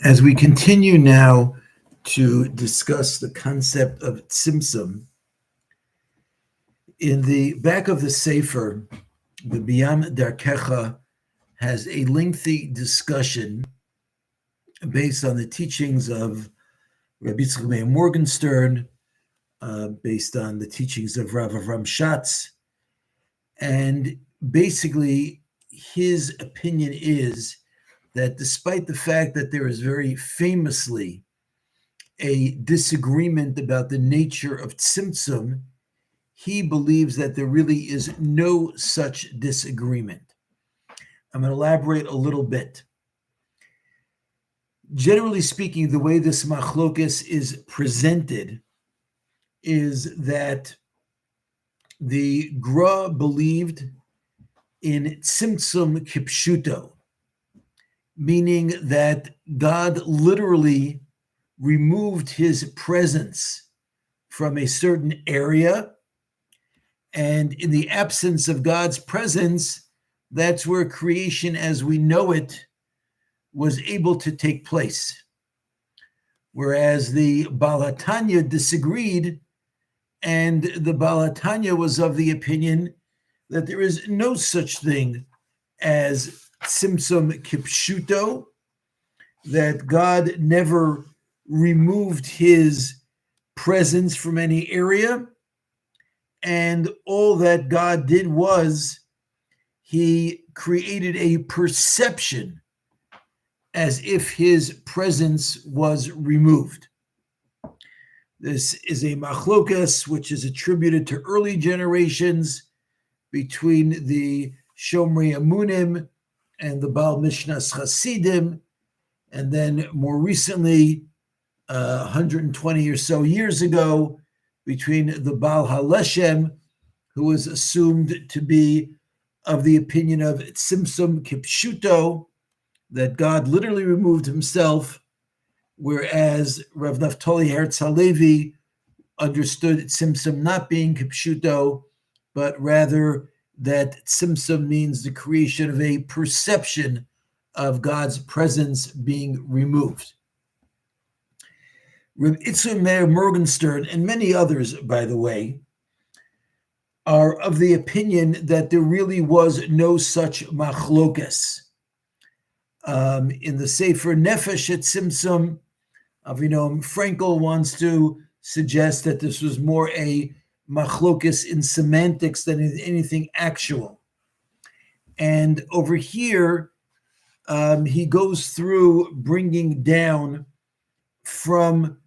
As we continue now to discuss the concept of Tzimtzum, in the back of the Sefer, the Biyam Darkecha has a lengthy discussion based on the teachings of Rabbi Yitzchak Meir Morgenstern, based on the teachings of Rav Avram Schatz, and basically his opinion is that despite the fact that there is very famously a disagreement about the nature of Tzimtzum, he believes that there really is no such disagreement. I'm going to elaborate a little bit. Generally speaking, the way this machlokes is presented is that the Gra believed in Tzimtzum kipshuto, meaning that God literally removed his presence from a certain area, and in the absence of God's presence, that's where creation as we know it was able to take place. Whereas the Baal HaTanya disagreed, and the Baal HaTanya was of the opinion that there is no such thing as Tzimtzum kipshuto, that God never removed his presence from any area, and all that God did was he created a perception as if his presence was removed. This is a machlokas which is attributed to early generations between the Shomrei Amunim and the Baal Mishnas Chasidim, and then more recently, 120 or so years ago, between the Baal HaLeshem, who was assumed to be of the opinion of Tzimtzum kipshuto, that God literally removed himself, whereas Rav Naftali Herz Halevi understood Tzimtzum not being kipshuto, but rather that Tzimtzum means the creation of a perception of God's presence being removed. Reb Yitzchak Meir Morgenstern and many others, by the way, are of the opinion that there really was no such machlokes. In the Sefer Nefesh at Tzimtzum, Avinoam Frankel wants to suggest that this was more a machlokes in semantics than anything actual. And over here, he goes through bringing down from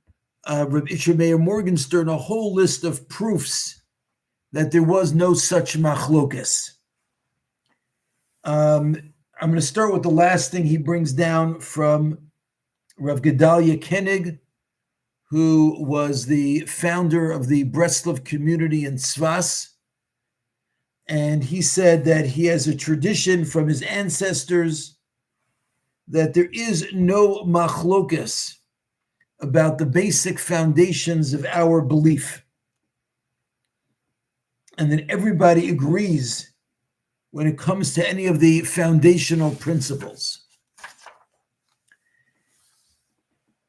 Rabbi Yitzchak Meir Morgenstern a whole list of proofs that there was no such machlokes. I'm going to start with the last thing he brings down from Rav Gedalia Koenig, who was the founder of the Breslov community in Tzvas. And he said that he has a tradition from his ancestors that there is no machlokes about the basic foundations of our belief. And that everybody agrees when it comes to any of the foundational principles.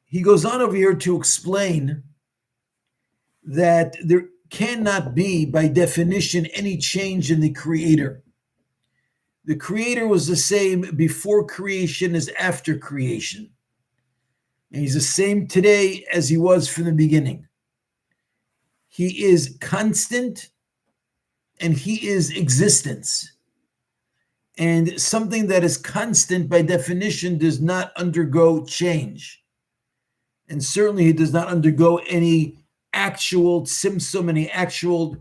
He goes on over here to explain that there cannot be, by definition, any change in the Creator. The Creator was the same before creation as after creation. And he's the same today as he was from the beginning. He is constant and he is existence. And something that is constant by definition does not undergo change. And certainly he does not undergo any actual tzimtzum, any actual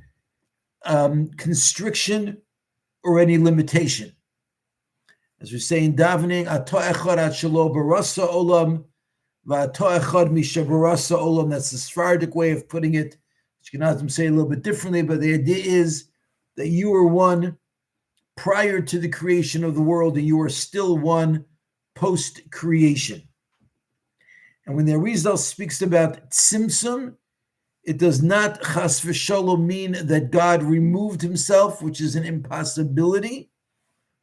constriction or any limitation. As we say in davening, Ato echad ad shelo barasa olam, v'ato echad misha barasa olam. That's the Sephardic way of putting it. Ashkenazim say a little bit differently, but the idea is that you are one prior to the creation of the world, and you are still one post-creation. And when the Arizal speaks about tzimtzum, it does not chas v'shalom mean that God removed himself, which is an impossibility,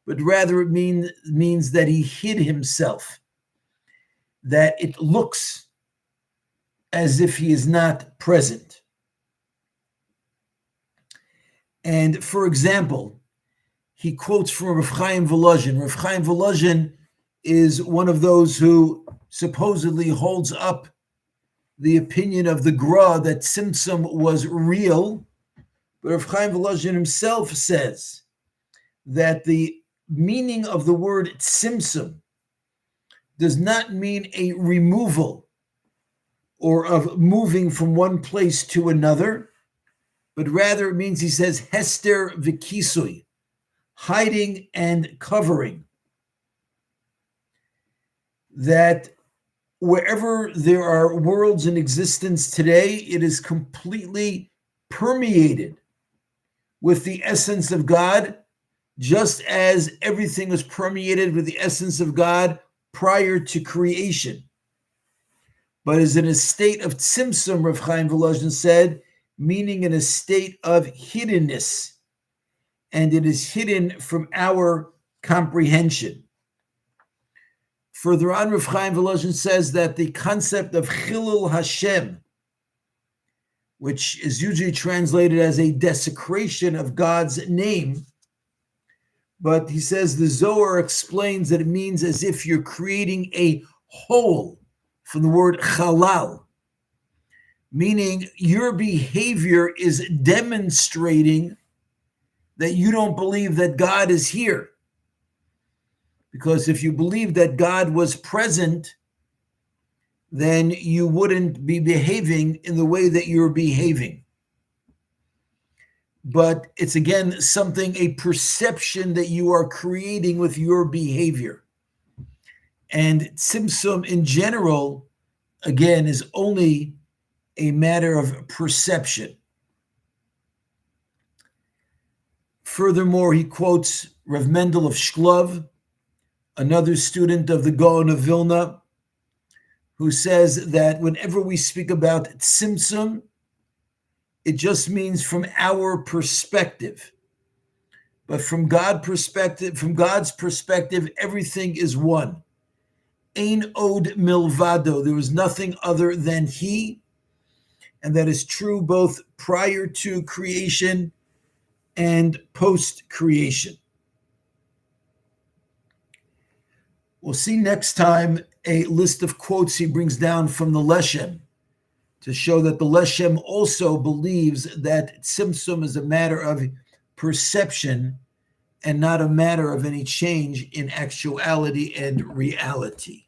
but rather it means that he hid himself. that it looks as if he is not present. And for example, he quotes from Rav Chaim Volozhin. Rav Chaim Volozhin is one of those who supposedly holds up the opinion of the Gra that Tzimtzum was real. But Rav Chaim Volozhin himself says that the meaning of the word Tzimtzum does not mean a removal or of moving from one place to another, but rather it means, he says, Hester v'kisui, hiding and covering. That wherever there are worlds in existence today, it is completely permeated with the essence of God, just as everything was permeated with the essence of God prior to creation. But is in a state of tzimtzum, Rav Chaim Volozhin said, meaning in a state of hiddenness, and it is hidden from our comprehension. Further on, Rav Chaim Volozhin says that the concept of Chilul Hashem, which is usually translated as a desecration of God's name, but he says the Zohar explains that it means as if you're creating a hole, from the word halal, meaning your behavior is demonstrating that you don't believe that God is here. Because if you believe that God was present, then you wouldn't be behaving in the way that you're behaving. But it's again something, a perception that you are creating with your behavior. And Tzimtzum in general, again, is only a matter of perception. Furthermore, he quotes Rav Mendel of Shklov, another student of the Gaon of Vilna, who says that whenever we speak about Tzimtzum, it just means from our perspective. But from God's perspective, everything is one. Ein od milvado, there is nothing other than he, and that is true both prior to creation and post-creation. We'll see next time a list of quotes he brings down from the Leshem to show that the Leshem also believes that Tzimtzum is a matter of perception and not a matter of any change in actuality and reality.